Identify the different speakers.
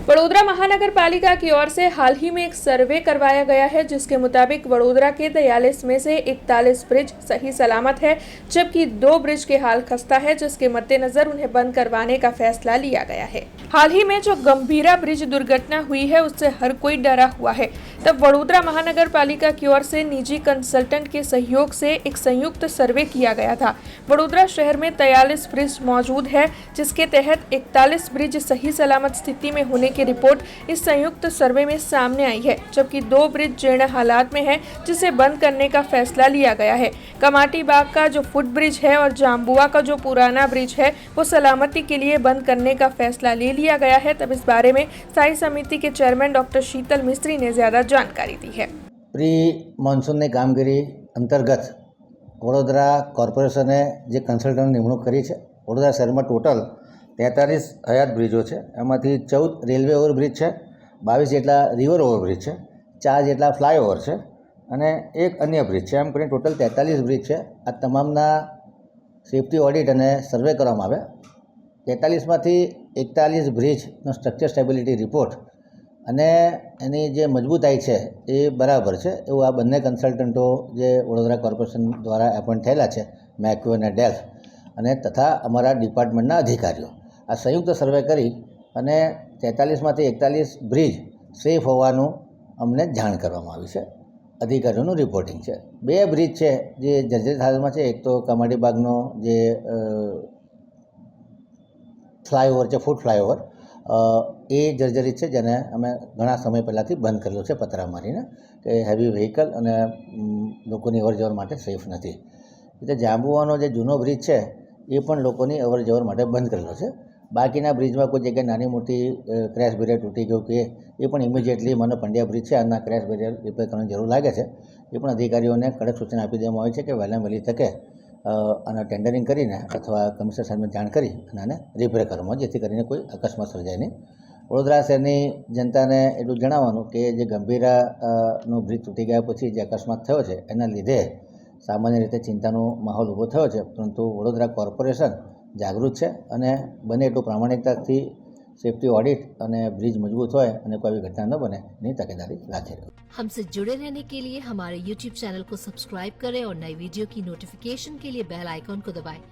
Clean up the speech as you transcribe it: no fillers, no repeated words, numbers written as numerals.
Speaker 1: वडोदरा महानगर पालिका की ओर से हाल ही में एक सर्वे करवाया गया है, जिसके मुताबिक वडोदरा के 43 में से 41 ब्रिज सही सलामत है, जबकि 2 ब्रिज के हाल खस्ता है, जिसके मद्देनजर उन्हें बंद करवाने का फैसला लिया गया है। हाल ही में जो गंभीरा ब्रिज दुर्घटना हुई है, उससे हर कोई डरा हुआ है। तब वडोदरा महानगर पालिका की ओर से निजी कंसल्टेंट के सहयोग से एक संयुक्त सर्वे किया गया था। वडोदरा शहर में 43 ब्रिज मौजूद है, जिसके तहत 41 ब्रिज सही सलामत स्थिति में होने की रिपोर्ट इस संयुक्त सर्वे में सामने आई है, जबकि 2 ब्रिज जीर्ण हालात में है, जिसे बंद करने का फैसला लिया गया है। कमाटी बाग का जो फुट ब्रिज है और जाम्बुआ का जो पुराना ब्रिज है, वो सलामती के लिए बंद करने का फैसला ले लिया गया है। तब इस बारे में स्थायी समिति के चेयरमैन डॉक्टर शीतल मिस्त्री ने ज्यादा जानकारी दी है।
Speaker 2: प्री મોન્સૂનની કામગીરી અંતર્ગત વડોદરા કોર્પોરેશને જે કન્સલ્ટન્ટ નિમણૂક કરી છે, વડોદરા શહેરમાં ટોટલ 43 હયાત બ્રિજો છે, એમાંથી 14 રેલવે ઓવરબ્રિજ છે, 22 જેટલા રિવર ઓવરબ્રિજ છે, 4 જેટલા ફ્લાયઓવર છે અને એક અન્ય બ્રિજ છે। એમ કરીને ટોટલ 43 બ્રિજ છે। આ તમામના સેફ્ટી ઓડિટ અને સર્વે કરવામાં આવે। 43માંથી 41 બ્રિજનો સ્ટ્રક્ચર સ્ટેબિલિટી રિપોર્ટ અને એની જે મજબૂતાઈ છે એ બરાબર છે એવું આ બંને કન્સલ્ટન્ટો જે વડોદરા કોર્પોરેશન દ્વારા એપોઇન્ટ થયેલા છે, મેક્યુ અને ડેલ્ફ, અને તથા અમારા ડિપાર્ટમેન્ટના અધિકારીઓ આ સંયુક્ત સર્વે કરી અને 43માંથી 41 બ્રિજ સેફ હોવાનું અમને જાણ કરવામાં આવી છે। અધિકારીઓનું રિપોર્ટિંગ છે। 2 બ્રિજ છે જે જર્જરિત હાલતમાં છે। એક તો કમાટી બાગનો જે ફ્લાયઓવર છે, ફૂટ ફ્લાયઓવર, એ જર્જરિત છે, જેને અમે ઘણા સમય પહેલાંથી બંધ કરેલો છે પતરા મારીને કે હેવી વ્હીકલ અને લોકોની અવરજવર માટે સેફ નથી। એટલે જાંબુવાનો જે જૂનો બ્રિજ છે એ પણ લોકોની અવરજવર માટે બંધ કરેલો છે। બાકીના બ્રિજમાં કોઈ જગ્યાએ નાની મોટી ક્રેશ બેરિયર તૂટી ગયું કે એ પણ ઇમિડિયેટલી મને પંડ્યા બ્રિજ છે, આના ક્રેશ બેરિયર રિપેર કરવાની જરૂર લાગે છે, એ પણ અધિકારીઓને કડક સૂચના આપી દેવામાં આવી છે કે વહેલામાં વહેલી તકે આના ટેન્ડરિંગ કરીને અથવા કમિશનર સાહેબને જાણ કરી અને આને રિપેર કરવામાં, જેથી કરીને કોઈ અકસ્માત સર્જાય નહીં। વડોદરા શહેરની જનતાને એટલું જણાવવાનું કે જે ગંભીરાનો બ્રિજ તૂટી ગયા પછી જે અકસ્માત થયો છે એના લીધે સામાન્ય રીતે ચિંતાનો માહોલ ઊભો થયો છે, પરંતુ વડોદરા કોર્પોરેશન જાગૃત છે અને બને એટલું પ્રામાણિકતાથી सेफ्टी ऑडिट અને ब्रिज मजबूत होए અને कोई भी घटना न बने नहीं तकेदारी राखे।
Speaker 3: हमसे जुड़े रहने के लिए हमारे YouTube चैनल को सब्सक्राइब करें और नई वीडियो की नोटिफिकेशन के लिए बेल आइकॉन को दबाएं।